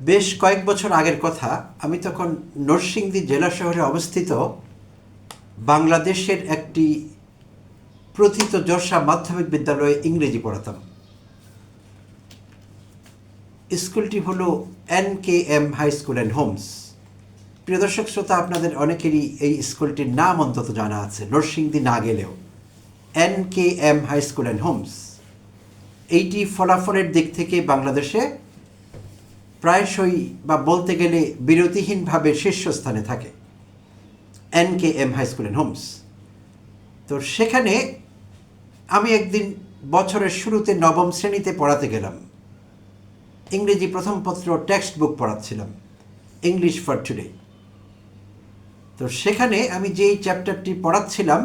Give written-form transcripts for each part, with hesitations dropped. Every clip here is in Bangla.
বেশ কয়েক বছর আগের কথা। আমি তখন নরসিংদী জেলা শহরে অবস্থিত বাংলাদেশের একটি প্রথিতযশা মাধ্যমিক বিদ্যালয়ে ইংরেজি পড়াতাম। স্কুলটি হলো NKM high school and Homes. প্রিয় দর্শক শ্রোতা, আপনাদের অনেকেরই এই স্কুলটির নাম অন্তত জানা আছে, নরসিংদী না গেলেও। NKM high school and homes এইটি ফলাফলের দিক থেকে বাংলাদেশে প্রায়শই বা বলতে গেলে বিরতিহীনভাবে শীর্ষস্থানে থাকে NKM high school and Homes. তো সেখানে আমি একদিন বছরের শুরুতে নবম শ্রেণীতে পড়াতে গেলাম। ইংরেজি প্রথম পত্র টেক্সট বুক পড়াচ্ছিলাম, ইংলিশ ফর টুডে। তো সেখানে আমি যেই চ্যাপ্টারটি পড়াচ্ছিলাম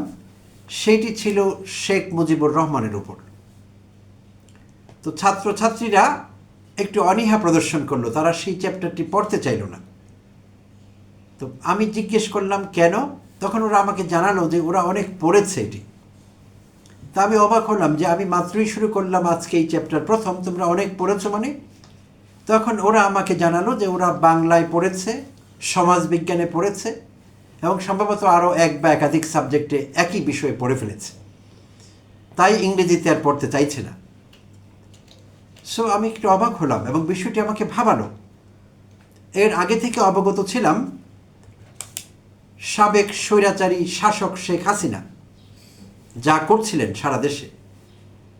সেইটি ছিল শেখ মুজিবুর রহমানের উপর। তো ছাত্রছাত্রীরা একটু অনীহা প্রদর্শন করলো, তারা সেই চ্যাপ্টারটি পড়তে চাইল না। তো আমি জিজ্ঞেস করলাম কেন। তখন ওরা আমাকে জানালো যে ওরা অনেক পড়েছে এটি। তা আমি অবাক হলাম যে আমি মাত্রই শুরু করলাম আজকে এই চ্যাপ্টার প্রথম, তোমরা অনেক পড়েছো মানে? তখন ওরা আমাকে জানালো যে ওরা বাংলায় পড়েছে, সমাজবিজ্ঞানে পড়েছে এবং সম্ভবত আরও এক বা একাধিক সাবজেক্টে একই বিষয়ে পড়ে ফেলেছে, তাই ইংরেজিতে আর পড়তে চাইছে না। সো আমি একটু অবাক হলাম এবং বিষয়টি আমাকে ভাবালো। এর আগে থেকে অবগত ছিলাম সাবেক স্বৈরাচারী শাসক শেখ হাসিনা যা করছিলেন সারা দেশে,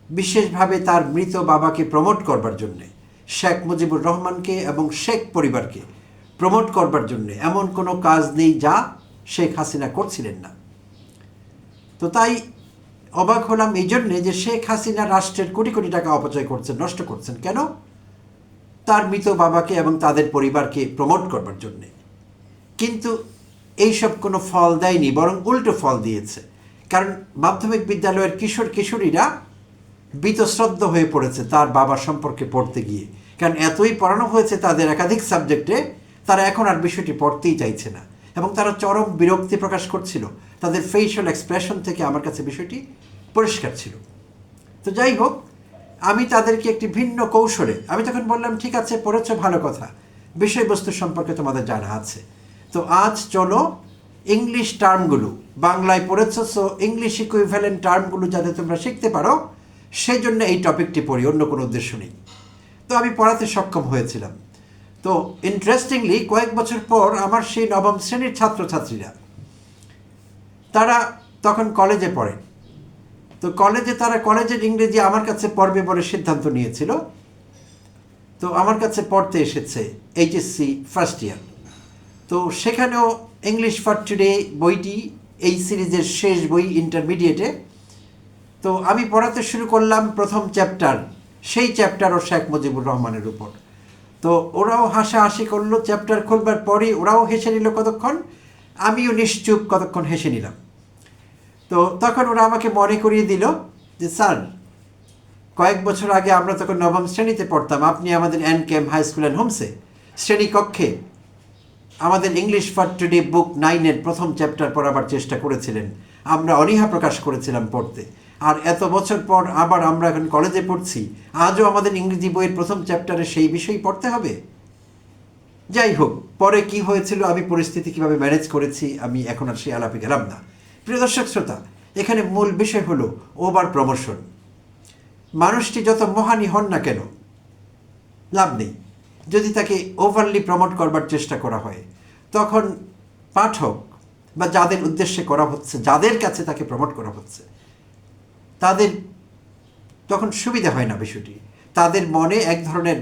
বিশেষভাবে তার মৃত বাবাকে প্রমোট করবার জন্যে, শেখ মুজিবুর রহমানকে এবং শেখ পরিবারকে প্রমোট করবার জন্যে এমন কোনো কাজ নেই যা শেখ হাসিনা করছিলেন না। তো তাই অবাক হলাম এই জন্যে যে শেখ হাসিনা রাষ্ট্রের কোটি কোটি টাকা অপচয় করছেন, নষ্ট করছেন কেন? তার মৃত বাবাকে এবং তাদের পরিবারকে প্রমোট করবার জন্যে। কিন্তু এইসব কোনো ফল দেয়নি, বরং উল্টো ফল দিয়েছে। কারণ মাধ্যমিক বিদ্যালয়ের কিশোর কিশোরীরা বীতশ্রদ্ধ হয়ে পড়েছে তার বাবা সম্পর্কে পড়তে গিয়ে। কারণ এতই পড়ানো হয়েছে তাদের একাধিক সাবজেক্টে, তারা এখন আর বিষয়টি পড়তেই চাইছে না এবং তারা চরম বিরক্তি প্রকাশ করছিল। তাদের ফেশিয়াল এক্সপ্রেশন থেকে আমার কাছে বিষয়টি পরিষ্কার ছিল। তো যাই হোক, আমি তাদেরকে একটি ভিন্ন কৌশলে, আমি তখন বললাম ঠিক আছে পড়েছ, ভালো কথা, বিষয়বস্তু সম্পর্কে তোমাদের জানা আছে, তো আজ চলো ইংলিশ টার্মগুলো, বাংলায় পড়েছ সো ইংলিশ ইকুইভ্যালেন্ট টার্মগুলো যাতে তোমরা শিখতে পারো সেই জন্য এই টপিকটি পড়ি, অন্য কোনো উদ্দেশ্য নেই। তো আমি পড়াতে সক্ষম হয়েছিলাম। তো ইন্টারেস্টিংলি কয়েক বছর পর আমার সেই নবম শ্রেণীর ছাত্রছাত্রীরা, তারা তখন কলেজে পড়ে। তো তারা কলেজের ইংরেজি আমার কাছে পড়বে বলে সিদ্ধান্ত নিয়েছিল। তো আমার কাছে পড়তে এসেছে HSC ফার্স্ট ইয়ার। তো সেখানেও ইংলিশ ফর টুডে বইটি এই সিরিজের শেষ বই ইন্টারমিডিয়েটে। তো আমি পড়াতে শুরু করলাম প্রথম চ্যাপ্টার, সেই চ্যাপ্টারও শেখ মুজিবুর রহমানের উপর। তো ওরাও হাসাহাসি করলো, চ্যাপ্টার খুলবার পরই ওরাও হেসে নিল কতক্ষণ, আমিও নিশ্চুপ কতক্ষণ হেসে নিলাম। তো তখন ওরা আমাকে মনে করিয়ে দিল যে স্যার, কয়েক বছর আগে আমরা তখন নবম শ্রেণীতে পড়তাম, আপনি আমাদের NKM হাই স্কুল অ্যান্ড হোমসে শ্রেণীকক্ষে আমাদের ইংলিশ ফর টুডে বুক 9-এর প্রথম চ্যাপ্টার পড়াবার চেষ্টা করেছিলেন। আমরা অনীহা প্রকাশ করেছিলাম পড়তে, আর এত বছর পর আবার আমরা এখন কলেজে পড়ছি, আজও আমাদের ইংরেজি বইয়ের প্রথম চ্যাপ্টারে সেই বিষয়ই পড়তে হবে। যাই হোক, পরে কি হয়েছিল, আমি পরিস্থিতি কিভাবে ম্যানেজ করেছি, আমি এখন আর সেই আলাপে গেলাম না। প্রিয় দর্শক শ্রোতা, এখানে মূল বিষয় হলো ওভার প্রমোশন। মানুষটি যত মহানই হন না কেন, লাভ নেই যদি তাকে ওভারলি প্রমোট করবার চেষ্টা করা হয়। তখন পাঠক বা যাদের উদ্দেশ্যে করা হচ্ছে, যাদের কাছে তাকে প্রমোট করা হচ্ছে, তাদের তখন সুবিধা হয় না বিষয়টি। তাদের মনে এক ধরনের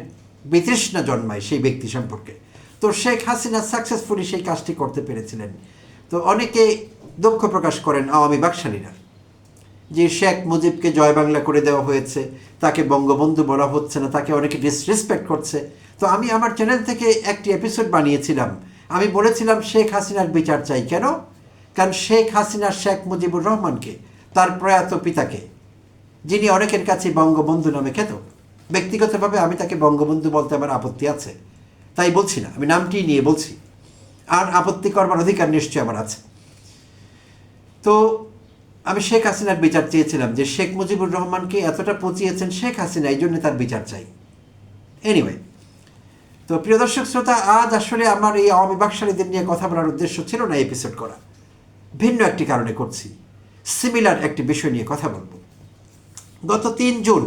বিতৃষ্ণা জন্মায় সেই ব্যক্তি সম্পর্কে। তো শেখ হাসিনা সাকসেসফুলি সেই কাজটি করতে পেরেছিলেন। তো অনেকে দুঃখ প্রকাশ করেন আওয়ামী বাকশালীরা যে শেখ মুজিবকে জয় বাংলা করে দেওয়া হয়েছে, তাকে বঙ্গবন্ধু বলা হচ্ছে না, তাকে অনেকে ডিসরেসপেক্ট করছে। তো আমি আমার চ্যানেল থেকে একটি এপিসোড বানিয়েছিলাম, আমি বলেছিলাম শেখ হাসিনার বিচার চাই। কেন? কারণ শেখ হাসিনা শেখ মুজিবুর রহমানকে, তার প্রয়াত পিতাকে, যিনি অনেকের কাছে বঙ্গবন্ধু নামে খ্যাত, ব্যক্তিগতভাবে আমি তাকে বঙ্গবন্ধু বলতে আমার আপত্তি আছে, তাই বলছি না, আমি নামটি নিয়ে বলছি, আর আপত্তি করবার অধিকার নিশ্চয়ই আমার আছে। তো আমি শেখ হাসিনার বিচার চেয়েছিলাম যে শেখ মুজিবুর রহমানকে এতটা পচিয়েছেন শেখ হাসিনা, এই জন্য তার বিচার চাই। এনিওয়ে, তো প্রিয় দর্শক শ্রোতা, আজ আসলে আমার এই আওয়ামী বাকশালীদের নিয়ে কথা বলার উদ্দেশ্য ছিল না এপিসোড করা, ভিন্ন একটি কারণে করছি। সিমিলার একটি বিষয় নিয়ে কথা বলবো। গত ৩ জুন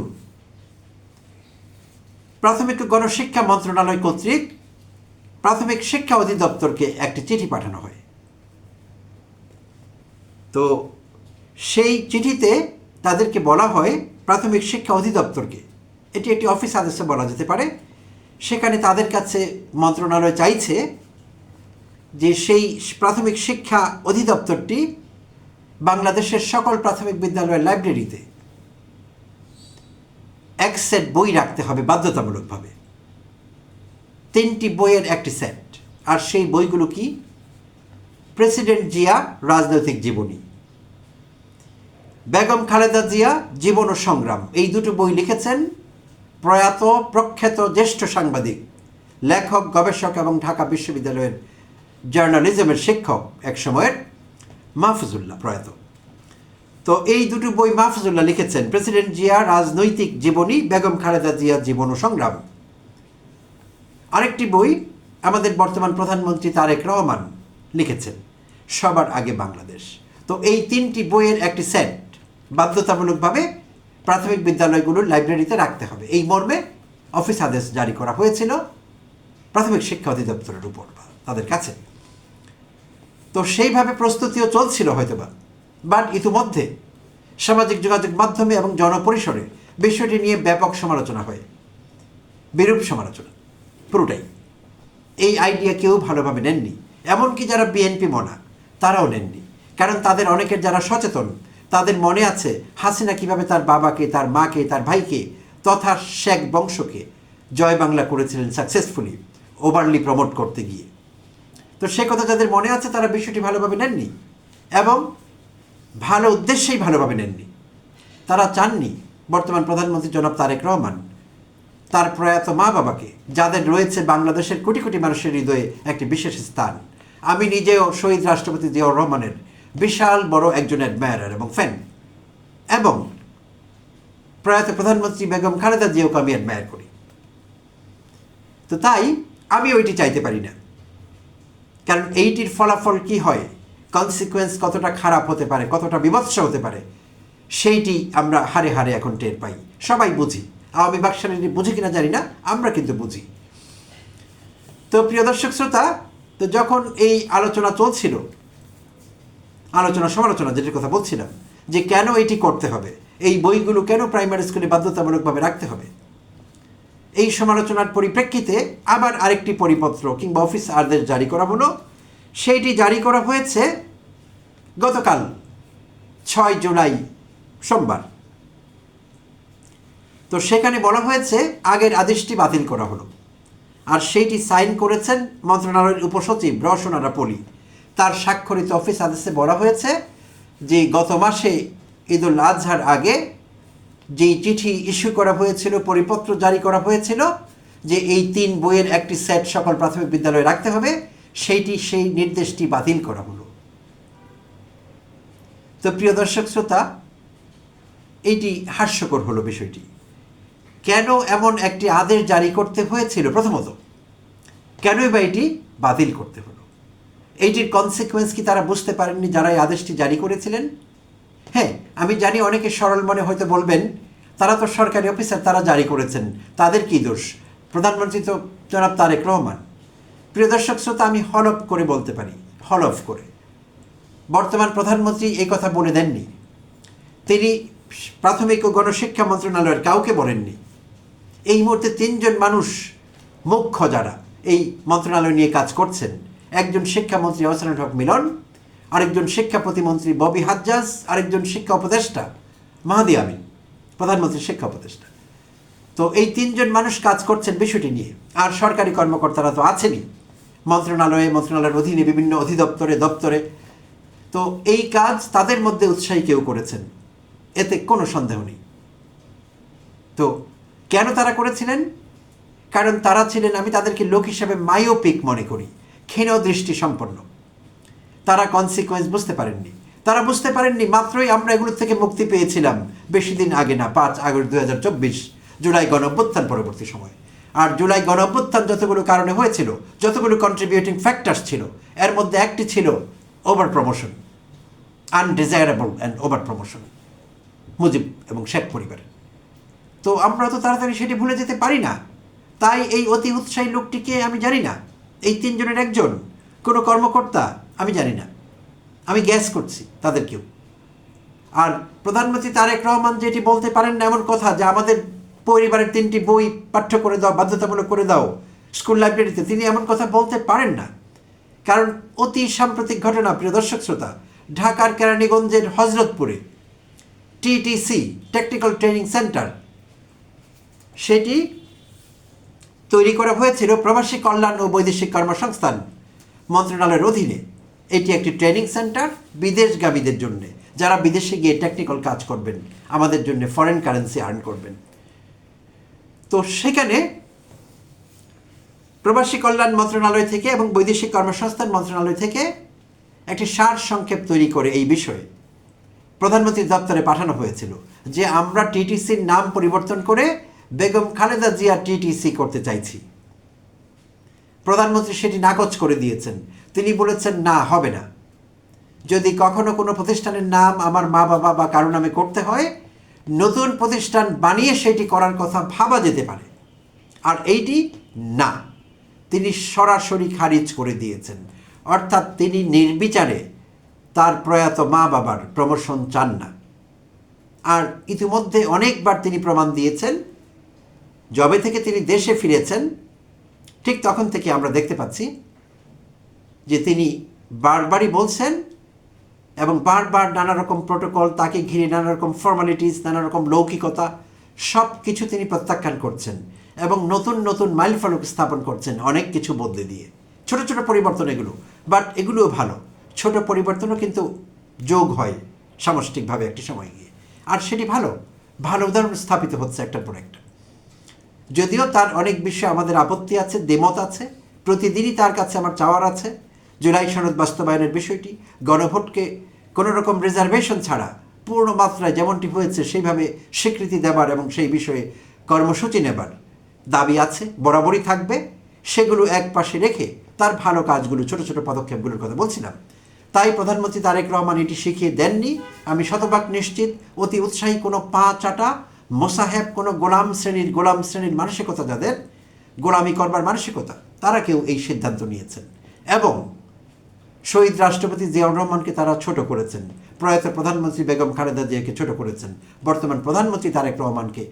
প্রাথমিক গণশিক্ষা মন্ত্রণালয় কর্তৃক প্রাথমিক শিক্ষা অধিদপ্তরকে একটি চিঠি পাঠানো হয়। তো সেই চিঠিতে তাদেরকে বলা হয়, প্রাথমিক শিক্ষা অধিদপ্তরকে, এটি একটি অফিস আদেশে বলা যেতে পারে, সেখানে তাদের কাছে মন্ত্রণালয় চাইছে যে সেই প্রাথমিক শিক্ষা অধিদপ্তরটি বাংলাদেশের সকল প্রাথমিক বিদ্যালয়ের লাইব্রেরিতে এক সেট বই রাখতে হবে বাধ্যতামূলকভাবে, 3টি বইয়ের একটি সেট। আর সেই বইগুলো কি? প্রেসিডেন্ট জিয়া রাজনৈতিক জীবনী, বেগম খালেদা জিয়া জীবন ও সংগ্রাম, এই দুটো বই লিখেছেন প্রয়াত প্রখ্যাত জ্যেষ্ঠ সাংবাদিক, লেখক, গবেষক এবং ঢাকা বিশ্ববিদ্যালয়ের জার্নালিজমের শিক্ষক এক সময়ের মাহফুজুল্লাহ, প্রয়াত। তো এই দুটো বই মাহফুজুল্লাহ লিখেছেন, প্রেসিডেন্ট জিয়া রাজনৈতিক জীবনী, বেগম খালেদা জিয়া জীবন ও সংগ্রাম। আরেকটি বই আমাদের বর্তমান প্রধানমন্ত্রী তারেক রহমান লিখেছেন, সবার আগে বাংলাদেশ। তো এই 3টি বইয়ের একটি সেট বাধ্যতামূলকভাবে প্রাথমিক বিদ্যালয়গুলোর লাইব্রেরিতে রাখতে হবে, এই মর্মে অফিস আদেশ জারি করা হয়েছিল প্রাথমিক শিক্ষা অধিদপ্তরের উপর তাদের কাছে। তো সেইভাবে প্রস্তুতিও চলছিল হয়তোবা, বাট ইতিমধ্যে সামাজিক যোগাযোগ মাধ্যমে এবং জনপরিসরে বিষয়টি নিয়ে ব্যাপক সমালোচনা হয়, বিরূপ সমালোচনা পুরোটাই। এই আইডিয়া কেউ ভালোভাবে নেননি, এমনকি যারা বিএনপি মনা তারাও নেননি, কারণ তাদের অনেকের যারা সচেতন তাদের মনে আছে হাসিনা কিভাবে তার বাবাকে, তার মাকে, তার ভাইকে তথা শেখ বংশকে জয় বাংলা করেছিলেন সাকসেসফুলি, ওভারলি প্রমোট করতে গিয়ে। তো সে কথা যাদের মনে আছে তারা বিষয়টি ভালোভাবে নেননি এবং ভালো উদ্দেশ্যেই ভালোভাবে নেননি। তারা চাননি বর্তমান প্রধানমন্ত্রী জনাব তারেক রহমান তার প্রয়াত মা বাবাকে, যাদের রয়েছে বাংলাদেশের কোটি কোটি মানুষের হৃদয়ে একটি বিশেষ স্থান। আমি নিজেও শহীদ রাষ্ট্রপতি জিয়াউর রহমানের বিশাল বড় একজন অ্যাডমায়ারার এবং ফ্যান, এবং প্রয়াত প্রধানমন্ত্রী বেগম খালেদা জিয়াকে আমি অ্যাডমায়ার করি। তো তাই আমি ওইটি চাইতে পারি না, কারণ এইটির ফলাফল কি হয়, কনসিকুয়েন্স কতটা খারাপ হতে পারে, কতটা বিভৎস হতে পারে, সেইটি আমরা হারে হারে এখন টের পাই, সবাই বুঝি। আওয়ামী বাকশালী বুঝি কিনা জানি না, আমরা কিন্তু বুঝি। তো প্রিয় দর্শক শ্রোতা, তো যখন এই আলোচনা চলছিল, আলোচনা সমালোচনা যেটির কথা বলছিলাম, যে কেন এটি করতে হবে, এই বইগুলো কেন প্রাইমারি স্কুলে বাধ্যতামূলকভাবে রাখতে হবে, এই সমালোচনার পরিপ্রেক্ষিতে আবার আরেকটি পরিপত্র কিংবা অফিস আদেশ জারি করা হলো। সেইটি জারি করা হয়েছে গতকাল 6 জুলাই সোমবার। তো সেখানে বলা হয়েছে আগের আদেশটি বাতিল করা হলো, আর সেইটি সাইন করেছেন মন্ত্রণালয়ের উপসচিব রওশনারা পলি। তার স্বাক্ষরিত অফিস আদেশে বলা হয়েছে যে গত মাসে ঈদুল আজহার আগে যেই চিঠি ইস্যু করা হয়েছিল, পরিপত্র জারি করা হয়েছিল যে এই 3 বইয়ের একটি সেট সকল প্রাথমিক বিদ্যালয়ে রাখতে হবে, সেই নির্দেশটি বাতিল করা হলো। তো প্রিয় দর্শক শ্রোতা, এইটি হাস্যকর হলো বিষয়টি। কেন এমন একটি আদেশ জারি করতে হয়েছিল? প্রথমত, কেনই বা এটি বাতিল করতে হলো? এইটির কনসিকুয়েন্স কি তারা বুঝতে পারেননি যারা এই আদেশটি জারি করেছিলেন? হ্যাঁ, আমি জানি অনেকে সরল মনে হয়তো বলবেন, তারা তো সরকারি অফিসার, তারা জারি করেছেন, তাদের কি দোষ? প্রধানমন্ত্রী তো জনাব তারেক রহমান। প্রিয় দর্শক শ্রোতা, আমি হলফ করে বলতে পারি, হলফ করে, বর্তমান প্রধানমন্ত্রী এই কথা বলে দেননি। তিনি প্রাথমিক ও গণশিক্ষা মন্ত্রণালয়ের কাউকে বলেননি। এই মুহূর্তে 3 জন মানুষ মুখ্য যারা এই মন্ত্রণালয় নিয়ে কাজ করছেন, একজন শিক্ষামন্ত্রী আহসানুল হক মিলন, আরেকজন শিক্ষা প্রতিমন্ত্রী ববি হাজ্জাজ, আরেকজন শিক্ষা উপদেষ্টা মাহাদি আমিন, প্রধানমন্ত্রীর শিক্ষা উপদেষ্টা। তো এই 3 জন মানুষ কাজ করছেন বিষয়টি নিয়ে, আর সরকারি কর্মকর্তারা তো আছেনই মন্ত্রণালয়ের অধীনে বিভিন্ন অধিদপ্তরে, দপ্তরে। তো এই কাজ তাদের মধ্যে উৎসাহী কেউ করেছেন, এতে কোনো সন্দেহ নেই। তো কেন তারা করেছিলেন? কারণ তারা ছিলেন, আমি তাদেরকে লোক হিসাবে মায়োপিক মনে করি, ক্ষীণ দৃষ্টি সম্পন্ন। তারা কনসিকুয়েন্স বুঝতে পারেননি। তারা বুঝতে পারেননি মাত্রই আমরা এগুলো থেকে মুক্তি পেয়েছিলাম, বেশি দিন আগে না, 5 আগস্ট 2024, জুলাই গণ অভ্যুত্থান পরবর্তী সময়। আর জুলাই গণঅভ্যুত্থান যতগুলো কারণে হয়েছিল, যতগুলো কন্ট্রিবিউটিং ফ্যাক্টরস ছিল, এর মধ্যে একটি ছিল over promotion, undesirable and over promotion Mujib এবং শেখ পরিবার। তো আমরা তো তাড়াতাড়ি সেটি ভুলে যেতে পারি না। তাই এই অতি উৎসাহী লোকটিকে আমি জানি না, এই তিনজনের একজন, কোনো কর্মকর্তা আমি জানি না, আমি গ্যাস করছি তাদের কেউ। আর প্রধানমন্ত্রী তারেক রহমান যেটি বলতে পারেন না এমন কথা যে আমাদের পরিবারের 3টি বই পাঠ্য করে দাও, বাধ্যতামূলক করে দাও স্কুল লাইব্রেরিতে, তিনি এমন কথা বলতে পারেন না। কারণ অতি সাম্প্রতিক ঘটনা, প্রিয় দর্শক শ্রোতা, ঢাকার কেরানীগঞ্জের হজরতপুরে টিটিসি টেকনিক্যাল ট্রেনিং সেন্টার, সেটি তৈরি করা হয়েছিল প্রবাসী কল্যাণ ও বৈদেশিক কর্মসংস্থান মন্ত্রণালয়ের অধীনে। এটি একটি ট্রেনিং সেন্টার বিদেশগামীদের জন্য, যারা বিদেশে গিয়ে টেকনিক্যাল কাজ করবেন, আমাদের জন্য ফরেন কারেন্সি আর্ন করবেন। তো সেখানে প্রবাসী কল্যাণ মন্ত্রণালয় থেকে এবং বৈদেশিক কর্মসংস্থান মন্ত্রণালয় থেকে একটি সার সংক্ষেপ তৈরি করে এই বিষয়ে প্রধানমন্ত্রীর দপ্তরে পাঠানো হয়েছিল যে আমরা টিটিসির নাম পরিবর্তন করে বেগম খালেদা জিয়া টিটিসি করতে চাইছি। প্রধানমন্ত্রী সেটি নাকচ করে দিয়েছেন। তিনি বলেছেন না, হবে না। যদি কখনো কোনো প্রতিষ্ঠানের নাম আমার মা বাবা বা কারো নামে করতে হয়, নতুন প্রতিষ্ঠান বানিয়ে সেটি করার কথা ভাবা যেতে পারে। আর এইটি না, তিনি সরাসরি খারিজ করে দিয়েছেন। অর্থাৎ তিনি নির্বিচারে তার প্রয়াত মা বাবার প্রমোশন চান না। আর ইতিমধ্যে অনেকবার তিনি প্রমাণ দিয়েছেন, যবে থেকে তিনি দেশে ফিরেছেন ঠিক তখন থেকে আমরা দেখতে পাচ্ছি যে তিনি বারবারই বলছেন এবং বারবার নানা রকম প্রোটোকল, তাকে ঘিরে নানা রকম ফর্মালিটিস, নানা রকম লৌকিকতা, সব কিছু তিনি প্রত্যাখ্যান করছেন এবং নতুন নতুন মাইলফলক স্থাপন করছেন অনেক কিছু বদলে দিয়ে। ছোট ছোট পরিবর্তন এগুলো, বাট এগুলোও ভালো। ছোট পরিবর্তনও কিন্তু যোগ হয় সামষ্টিকভাবে একটি সময় গিয়ে, আর সেটি ভালো ভালো উদাহরণ স্থাপিত হচ্ছে একটার পর একটা। যদিও তার অনেক বিষয়ে আমাদের আপত্তি আছে, দ্বিমত আছে, প্রতিদিনই তার কাছে আমার চাওয়ার আছে। জুলাই সনদ বাস্তবায়নের বিষয়টি, গণভোটকে কোনো রকম রিজার্ভেশন ছাড়া পূর্ণ মাত্রায় যেমনটি হয়েছে সেইভাবে স্বীকৃতি দেবার এবং সেই বিষয়ে কর্মসূচি নেবার দাবি আছে, বরাবরই থাকবে। সেগুলো এক পাশে রেখে তার ভালো কাজগুলো, ছোট ছোট পদক্ষেপগুলোর কথা বলছিলাম। তাই প্রধানমন্ত্রী তারেক রহমান এটি শিখিয়ে দেননি, আমি শতভাগ নিশ্চিত। অতি উৎসাহী কোনো পা চাটা মোসাহেব, কোনো গোলাম শ্রেণীর মানসিকতা, যাদের গোলামি করবার মানসিকতা, তারা কেউ এই সিদ্ধান্ত নিয়েছেন এবং শহীদ রাষ্ট্রপতি জিয়াউর রহমানকে তারা ছোট করেছেন, প্রয়াত প্রধানমন্ত্রী বেগম খালেদা জিয়াকে ছোট করেছেন, বর্তমান প্রধানমন্ত্রী তারেক রহমানকে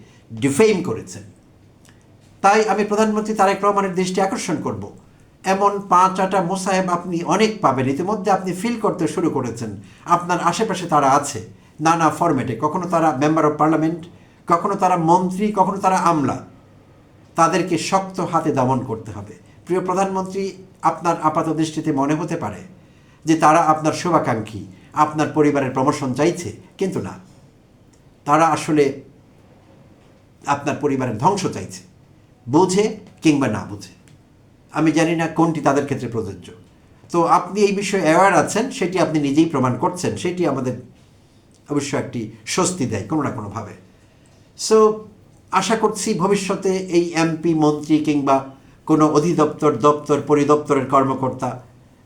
ডিফেম করেছেন। তাই আমি প্রধানমন্ত্রী তারেক রহমানের দৃষ্টি আকর্ষণ করব, এমন পা চাটা মোসাহেব আপনি অনেক পাবেন। ইতিমধ্যে আপনি ফিল করতে শুরু করেছেন, আপনার আশেপাশে তারা আছে নানা ফরম্যাটে। কখনো তারা মেম্বার অফ পার্লামেন্ট, কখনো তারা মন্ত্রী, কখনো তারা আমলা। তাদেরকে শক্ত হাতে দমন করতে হবে। প্রিয় প্রধানমন্ত্রী, আপনার আপাত দৃষ্টিতে মনে হতে পারে যে তারা আপনার শুভাকাঙ্ক্ষী, আপনার পরিবারের প্রমোশন চাইছে, কিন্তু না, তারা আসলে আপনার পরিবারের ধ্বংস চাইছে, বুঝে কিংবা না বুঝে। আমি জানি না কোনটি তাদের ক্ষেত্রে প্রযোজ্য। তো আপনি এই বিষয়ে অ্যাওয়ার আছেন, সেটি আপনি নিজেই প্রমাণ করছেন, সেটি আমাদের অবশ্য একটি স্বস্তি দেয় কোনো না কোনোভাবে। সো আশা করছি ভবিষ্যতে এই এমপি, মন্ত্রী কিংবা কোনো দপ্তর পরিদপ্তরের কর্মকর্তা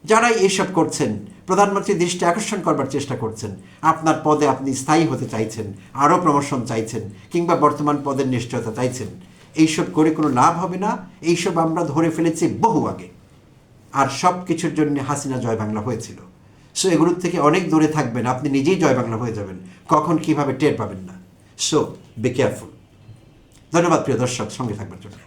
যারাই এইসব করছেন, প্রধানমন্ত্রী দৃষ্টি আকর্ষণ করবার চেষ্টা করছেন, আপনার পদে আপনি স্থায়ী হতে চাইছেন, আরও প্রমোশন চাইছেন, কিংবা বর্তমান পদের নিশ্চয়তা চাইছেন, এইসব করে কোনো লাভ হবে না। এইসব আমরা ধরে ফেলেছি বহু আগে, আর সব কিছুর জন্য হাসিনা জয় বাংলা হয়েছিল। সো এগুলোর থেকে অনেক দূরে থাকবেন, আপনি নিজেই জয় বাংলা হয়ে যাবেন, কখন কিভাবে টের পাবেন না। So be careful. ধন্যবাদ প্রিয় দর্শক, সঙ্গে থাকবার জন্য।